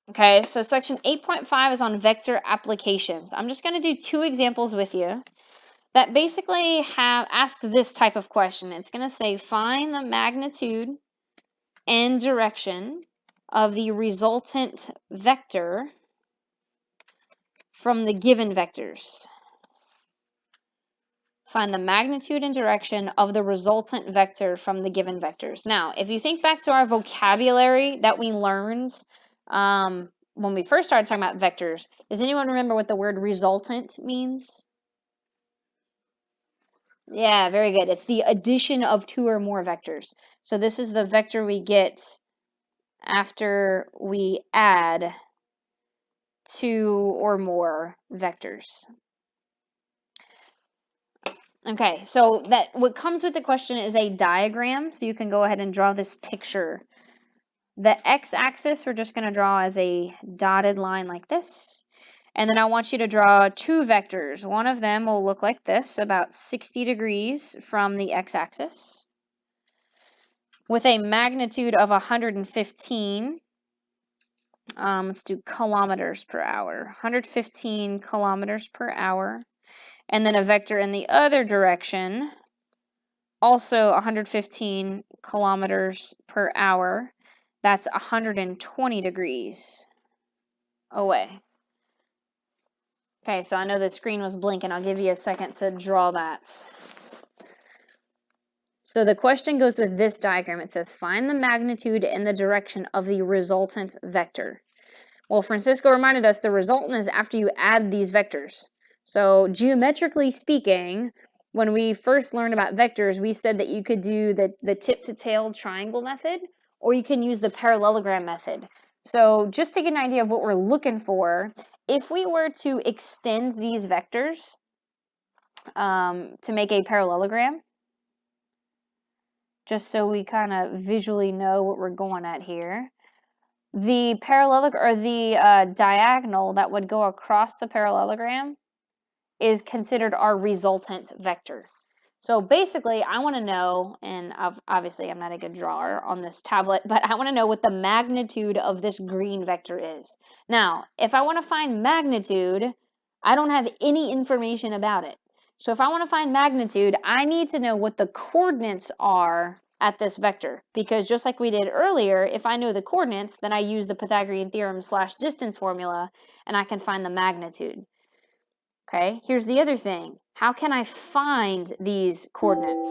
Okay, so section 8.5 is on vector applications. I'm just going to do 2 examples with you that basically ask this type of question. It's going to say find the magnitude and direction of the resultant vector from the given vectors. Find the magnitude and direction of the resultant vector from the given vectors. Now, if you think back to our vocabulary that we learned when we first started talking about vectors, does anyone remember what the word resultant means? Yeah, very good. It's the addition of 2 or more vectors. So this is the vector we get after we add 2 or more vectors. Okay, so what comes with the question is a diagram, so you can go ahead and draw this picture. The x-axis we're just going to draw as a dotted line like this. And then I want you to draw 2 vectors. One of them will look like this, about 60 degrees from the x-axis, with a magnitude of 115. Let's do kilometers per hour. 115 kilometers per hour. And then a vector in the other direction, also 115 kilometers per hour. That's 120 degrees away. Okay, so I know the screen was blinking. I'll give you a second to draw that. So the question goes with this diagram. It says, find the magnitude and the direction of the resultant vector. Well, Francisco reminded us the resultant is after you add these vectors. So geometrically speaking, when we first learned about vectors, we said that you could do the tip-to-tail triangle method, or you can use the parallelogram method. So just to get an idea of what we're looking for, if we were to extend these vectors to make a parallelogram, just so we kind of visually know what we're going at here, the parallelogram or the diagonal that would go across the parallelogram is considered our resultant vector. So basically, I want to know, and obviously I'm not a good drawer on this tablet, but I want to know what the magnitude of this green vector is. Now, if I want to find magnitude, I don't have any information about it. So if I want to find magnitude, I need to know what the coordinates are at this vector, because just like we did earlier, if I know the coordinates, then I use the Pythagorean theorem / distance formula, and I can find the magnitude. Okay, here's the other thing. How can I find these coordinates?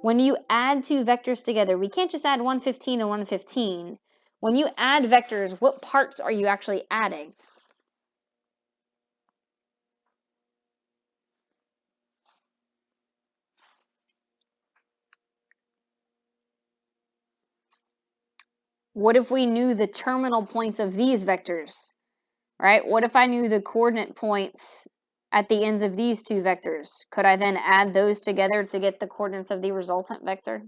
When you add 2 vectors together, we can't just add 115 and 115. When you add vectors, what parts are you actually adding? What if we knew the terminal points of these vectors, right? What if I knew the coordinate points at the ends of these 2 vectors? Could I then add those together to get the coordinates of the resultant vector?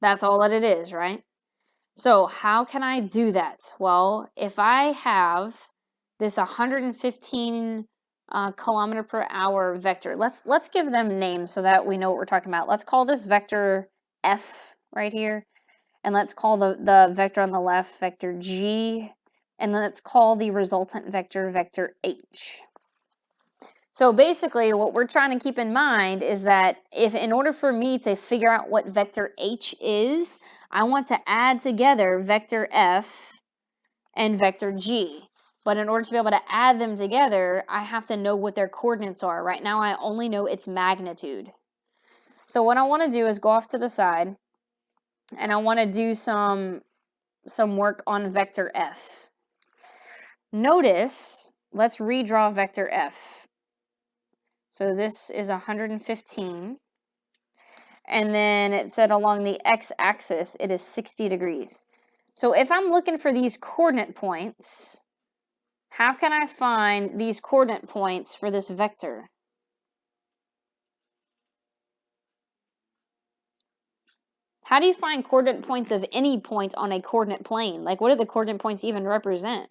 That's all that it is, right? So how can I do that? Well, if I have this 115 kilometer per hour vector, let's give them names so that we know what we're talking about. Let's call this vector F right here, and let's call the vector on the left vector G, and then let's call the resultant vector vector H. So basically what we're trying to keep in mind is that if in order for me to figure out what vector H is, I want to add together vector F and vector G. But in order to be able to add them together, I have to know what their coordinates are. Right now I only know its magnitude. So what I want to do is go off to the side, and I want to do some work on vector F. Notice, let's redraw vector F. So this is 115. And then it said along the x-axis, it is 60 degrees. So if I'm looking for these coordinate points, how can I find these coordinate points for this vector? How do you find coordinate points of any point on a coordinate plane? Like, what do the coordinate points even represent?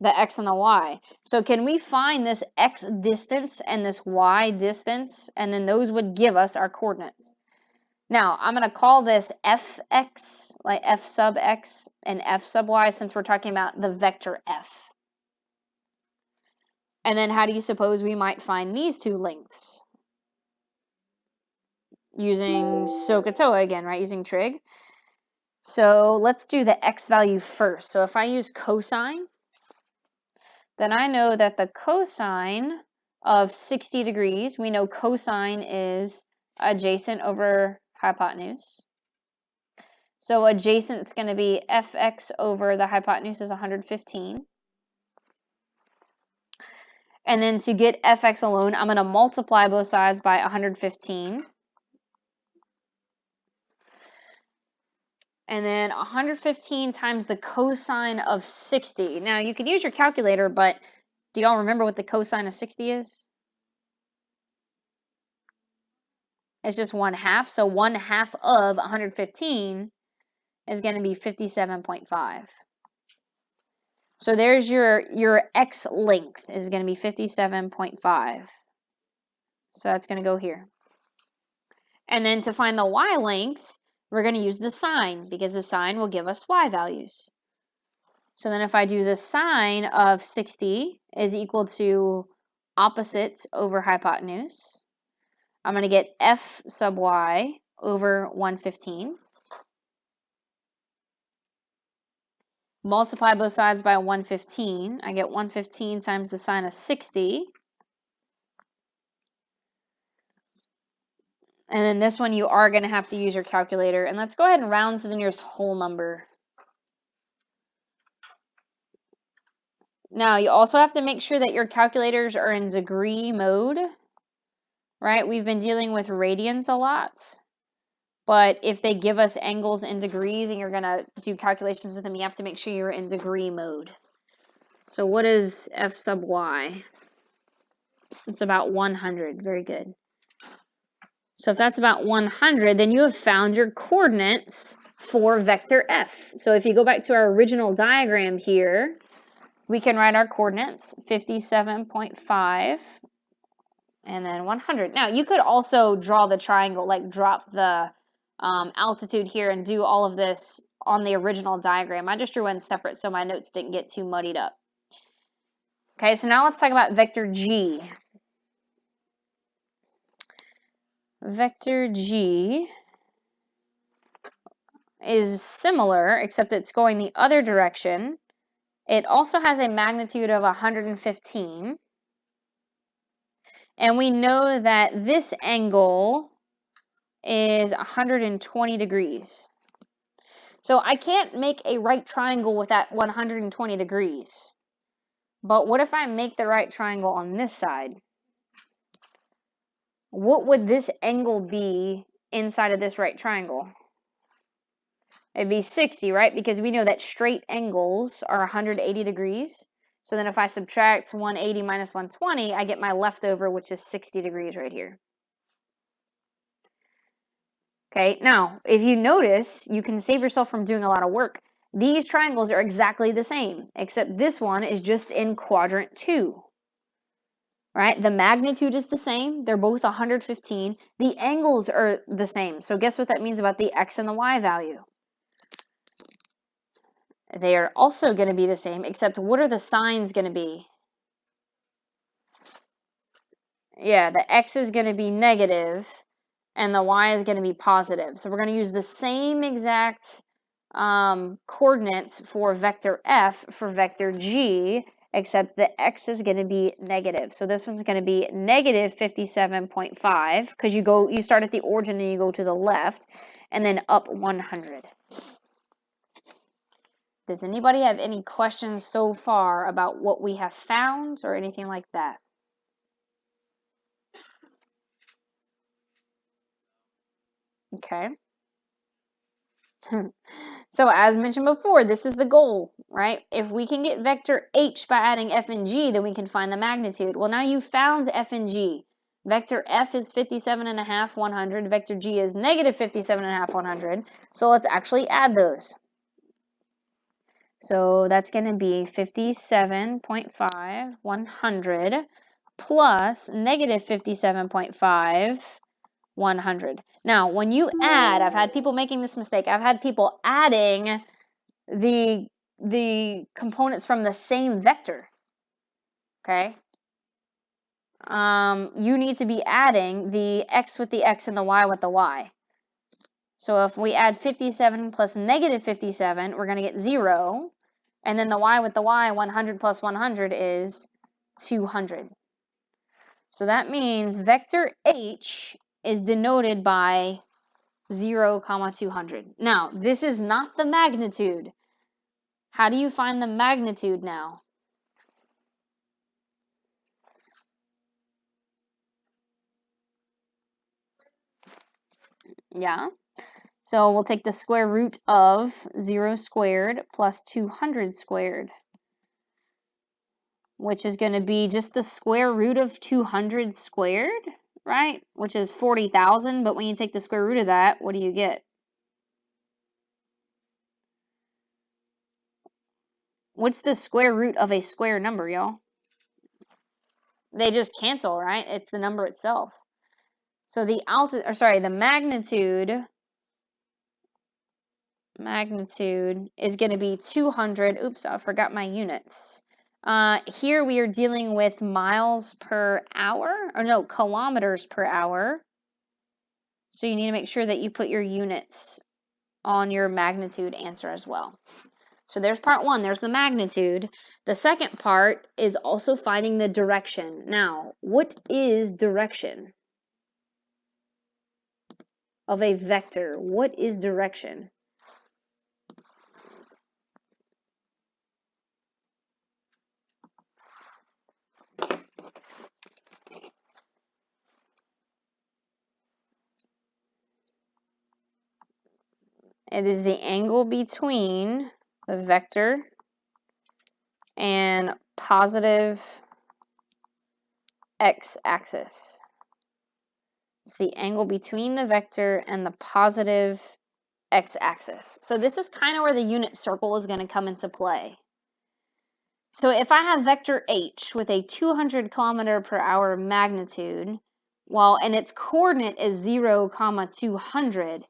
The x and the y. So can we find this x distance and this y distance, and then those would give us our coordinates? Now, I'm going to call this fx, like f sub x and f sub y, since we're talking about the vector f. And then how do you suppose we might find these two lengths? Using SOHCAHTOA again, right? Using trig. So let's do the x value first. So if I use cosine, then I know that the cosine of 60 degrees, we know cosine is adjacent over hypotenuse. So adjacent is going to be fx over the hypotenuse is 115. And then to get fx alone, I'm going to multiply both sides by 115. And then 115 times the cosine of 60. Now, you could use your calculator, but do y'all remember what the cosine of 60 is? It's just 1/2. So 1/2 of 115 is going to be 57.5. So there's your x length is going to be 57.5. So that's going to go here. And then to find the y length, we're going to use the sine, because the sine will give us y values. So then if I do the sine of 60 is equal to opposite over hypotenuse, I'm going to get f sub y over 115. Multiply both sides by 115. I get 115 times the sine of 60. And then this one you are going to have to use your calculator. And let's go ahead and round to the nearest whole number. Now, you also have to make sure that your calculators are in degree mode, right? We've been dealing with radians a lot, but if they give us angles in degrees and you're going to do calculations with them, you have to make sure you're in degree mode. So what is f sub y? It's about 100. Very good. So if that's about 100, then you have found your coordinates for vector f. So if you go back to our original diagram here, we can write our coordinates, 57.5 and then 100. Now, you could also draw the triangle, like drop the altitude here and do all of this on the original diagram. I just drew one separate so my notes didn't get too muddied up. Okay, so now let's talk about vector g. Vector g is similar, except it's going the other direction. It also has a magnitude of 115. And we know that this angle is 120 degrees. So I can't make a right triangle with that 120 degrees. But what if I make the right triangle on this side? What would this angle be inside of this right triangle? It'd be 60, right? Because we know that straight angles are 180 degrees. So then if I subtract 180 minus 120, I get my leftover, which is 60 degrees right here. Okay, now, if you notice, you can save yourself from doing a lot of work. These triangles are exactly the same, except this one is just in quadrant 2. Right? The magnitude is the same. They're both 115. The angles are the same. So guess what that means about the x and the y value? They are also going to be the same, except what are the signs going to be? Yeah, the x is going to be negative, and the y is going to be positive. So we're going to use the same exact coordinates for vector f for vector g, except the x is going to be negative. So this one's going to be negative 57.5, because you start at the origin and you go to the left, and then up 100. Does anybody have any questions so far about what we have found or anything like that? Okay. So as mentioned before, this is the goal, right? If we can get vector h by adding f and g, then we can find the magnitude. Well, now you found f and g. Vector f is 57.5, 100. Vector g is negative 57.5, 100. So let's actually add those. So that's going to be 57.5, 100 plus negative 57.5, 100. Now, when you add, I've had people making this mistake. I've had people adding the components from the same vector. Okay? You need to be adding the x with the x and the y with the y. So if we add 57 plus negative 57, we're going to get 0. And then the y with the y, 100 plus 100 is 200. So that means vector h is denoted by 0, 200. Now, this is not the magnitude. How do you find the magnitude now? Yeah. So we'll take the square root of 0 squared plus 200 squared, which is going to be just the square root of 200 squared, right? Which is 40,000, but when you take the square root of that, what do you get? What's the square root of a square number, y'all? They just cancel, right? It's the number itself. So the magnitude is going to be 200. Oops, I forgot my units. Here we are dealing with miles per hour, or no, kilometers per hour. So you need to make sure that you put your units on your magnitude answer as well. So there's part one, there's the magnitude. The second part is also finding the direction. Now, what is direction of a vector? What is direction? It is the angle between the vector and positive x-axis. It's the angle between the vector and the positive x-axis. So this is kind of where the unit circle is going to come into play. So if I have vector h with a 200 kilometer per hour magnitude, and its coordinate is 0, 200,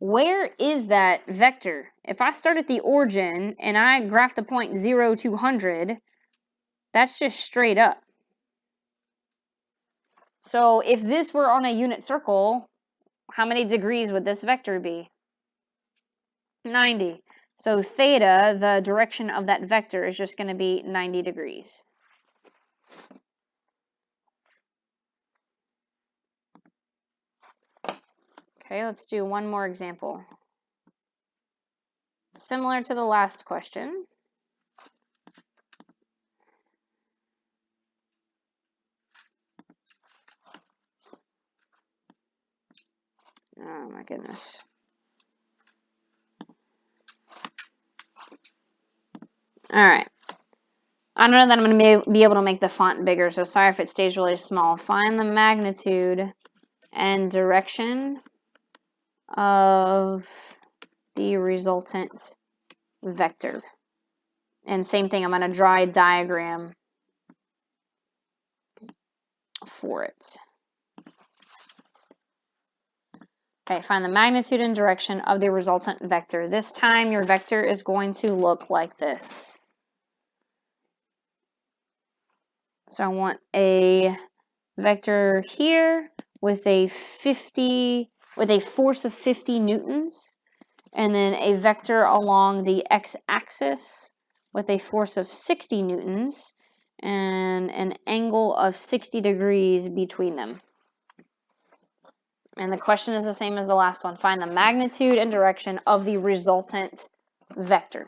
where is that vector? If I start at the origin and I graph the point 0, 200, that's just straight up. So if this were on a unit circle, how many degrees would this vector be? 90. So theta, the direction of that vector, is just going to be 90 degrees. Okay, let's do one more example. Similar to the last question. Oh my goodness. All right. I don't know that I'm going to be able to make the font bigger, so sorry if it stays really small. Find the magnitude and direction of the resultant vector. And same thing, I'm going to draw a diagram for it. Okay, find the magnitude and direction of the resultant vector. This time your vector is going to look like this. So I want a vector here with a force of 50 newtons, and then a vector along the x-axis with a force of 60 newtons and an angle of 60 degrees between them. And the question is the same as the last one. Find the magnitude and direction of the resultant vector.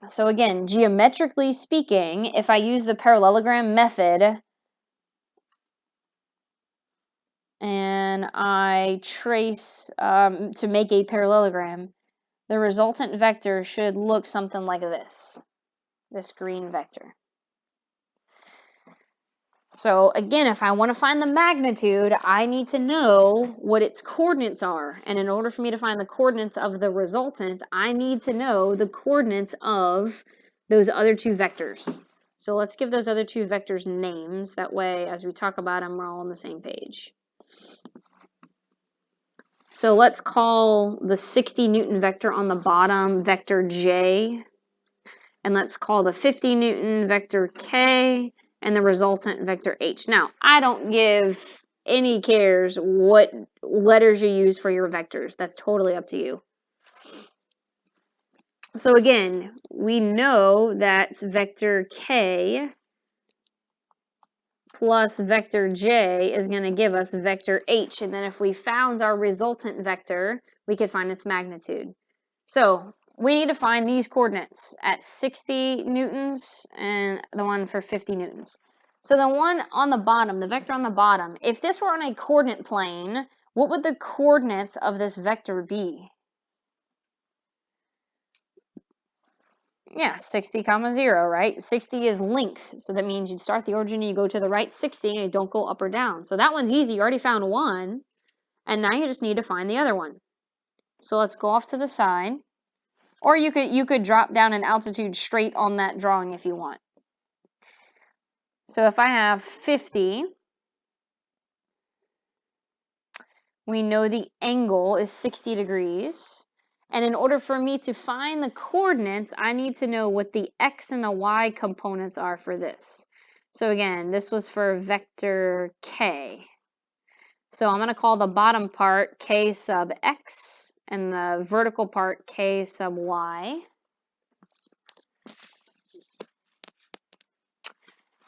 So again, geometrically speaking, if I use the parallelogram method and I trace to make a parallelogram, the resultant vector should look something like this green vector. So again, if I want to find the magnitude, I need to know what its coordinates are. And in order for me to find the coordinates of the resultant, I need to know the coordinates of those other two vectors. So let's give those other two vectors names. That way, as we talk about them, we're all on the same page. So let's call the 60 Newton vector on the bottom vector J. And let's call the 50 Newton vector K and the resultant vector H. Now, I don't give any cares what letters you use for your vectors. That's totally up to you. So again, we know that vector K plus vector J is going to give us vector H. And then if we found our resultant vector, we could find its magnitude. So we need to find these coordinates at 60 newtons and the one for 50 newtons. So the one on the bottom, the vector on the bottom, if this were on a coordinate plane, what would the coordinates of this vector be? Yeah, 60 comma 0, right? 60 is length, so that means you start the origin and you go to the right 60 and you don't go up or down. So that one's easy. You already found one, and now you just need to find the other one. So let's go off to the side. Or you could drop down an altitude straight on that drawing if you want. So if I have 50, we know the angle is 60 degrees. And in order for me to find the coordinates, I need to know what the x and the y components are for this. So again, this was for vector k. So I'm going to call the bottom part k sub x and the vertical part k sub y.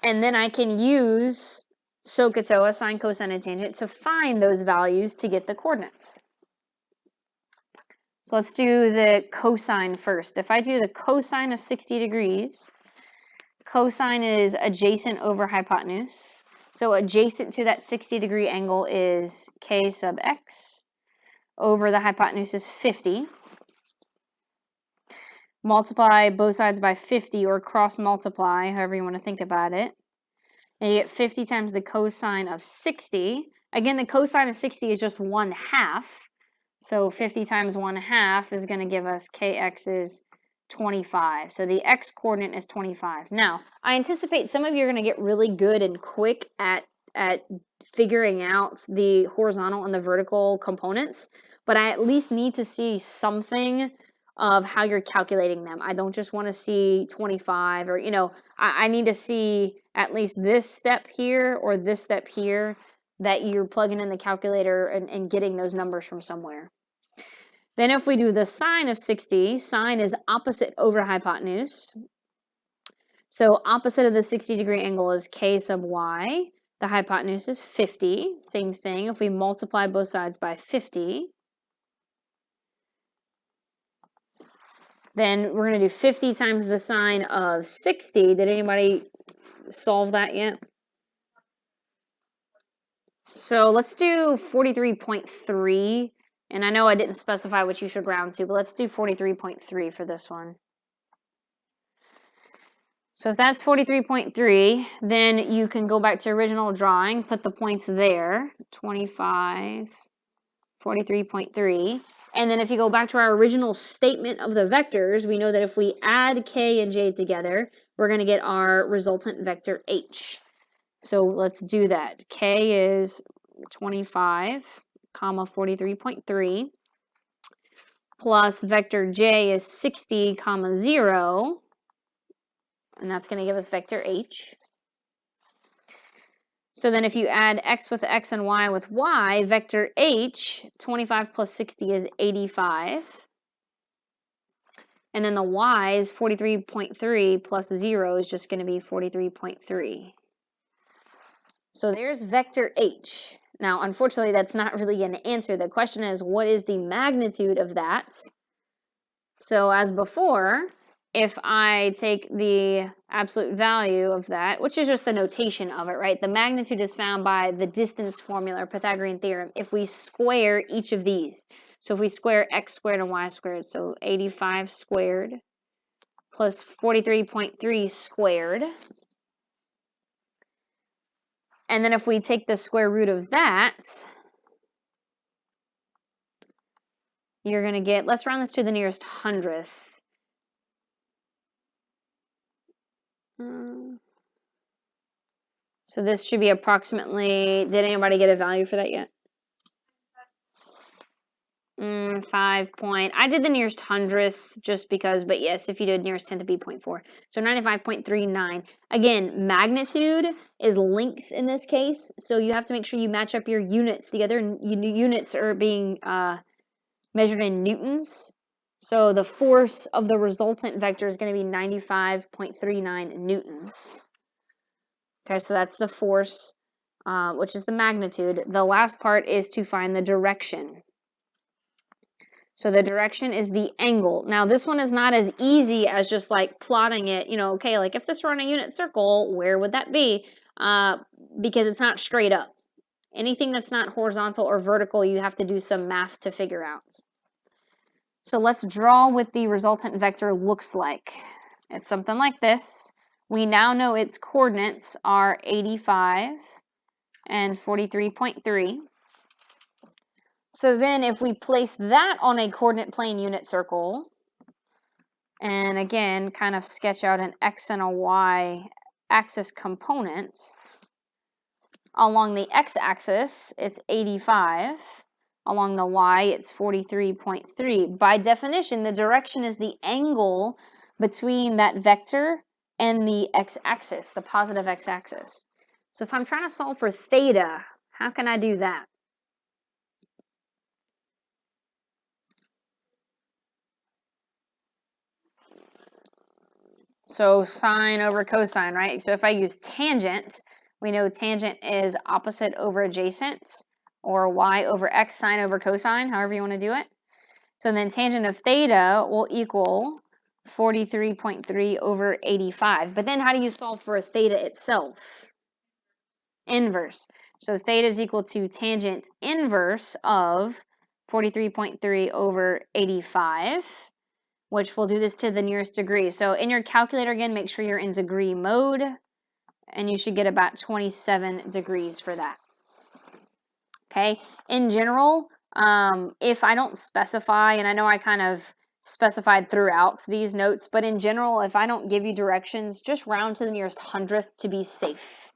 And then I can use SOHCAHTOA, sine, cosine, and tangent, to find those values to get the coordinates. So let's do the cosine first. If I do the cosine of 60 degrees, cosine is adjacent over hypotenuse. So adjacent to that 60-degree angle is k sub x over the hypotenuse is 50. Multiply both sides by 50 or cross multiply, however you want to think about it. And you get 50 times the cosine of 60. Again, the cosine of 60 is just 1/2. So 50 times 1/2 is going to give us kx is 25. So the x coordinate is 25. Now, I anticipate some of you are going to get really good and quick at figuring out the horizontal and the vertical components, but I at least need to see something of how you're calculating them. I don't just want to see 25 or, you know, I need to see at least this step here or this step here that you're plugging in the calculator and getting those numbers from somewhere. Then if we do the sine of 60, sine is opposite over hypotenuse. So opposite of the 60-degree angle is k sub y. The hypotenuse is 50. Same thing. If we multiply both sides by 50, then we're going to do 50 times the sine of 60. Did anybody solve that yet? So let's do 43.3. And I know I didn't specify what you should round to, but let's do 43.3 for this one. So if that's 43.3, then you can go back to original drawing, put the points there, 25, 43.3. And then if you go back to our original statement of the vectors, we know that if we add k and j together, we're going to get our resultant vector h. So let's do that. K is 25, comma 43.3, plus vector j is 60, comma 0, and that's going to give us vector h. So then if you add x with x and y with y, vector h, 25 plus 60 is 85. And then the y is 43.3 plus 0 is just going to be 43.3. So there's vector h. Now, unfortunately, that's not really an answer. The question is, what is the magnitude of that? So as before, if I take the absolute value of that, which is just the notation of it, right? The magnitude is found by the distance formula or Pythagorean theorem if we square each of these. So if we square x squared and y squared, so 85 squared plus 43.3 squared. And then if we take the square root of that, you're going to get, let's round this to the nearest hundredth. So this should be approximately, did anybody get a value for that yet? 5 point, I did the nearest hundredth just because, but yes, if you did nearest tenth, it'd be 0.4. So 95.39. Again, magnitude is length in this case, so you have to make sure you match up your units. The other units are being measured in newtons. So the force of the resultant vector is going to be 95.39 newtons. Okay, so that's the force, which is the magnitude. The last part is to find the direction. So the direction is the angle. Now this one is not as easy as just like plotting it, you know, okay, like if this were on a unit circle, where would that be? Because it's not straight up. Anything that's not horizontal or vertical, you have to do some math to figure out. So let's draw what the resultant vector looks like. It's something like this. We now know its coordinates are 85 and 43.3. So then if we place that on a coordinate plane unit circle, and again, kind of sketch out an X and a Y axis component, along the X axis, it's 85. Along the Y, it's 43.3. By definition, the direction is the angle between that vector and the X-axis, the positive X-axis. So if I'm trying to solve for theta, how can I do that? So sine over cosine, right? So if I use tangent, we know tangent is opposite over adjacent, or y over x sine over cosine, however you want to do it. So then tangent of theta will equal 43.3 over 85. But then how do you solve for theta itself? Inverse. So theta is equal to tangent inverse of 43.3 over 85. Which will do this to the nearest degree. So in your calculator, again, make sure you're in degree mode, and you should get about 27 degrees for that. Okay, in general, if I don't specify, and I know I kind of specified throughout these notes, but in general, if I don't give you directions, just round to the nearest hundredth to be safe.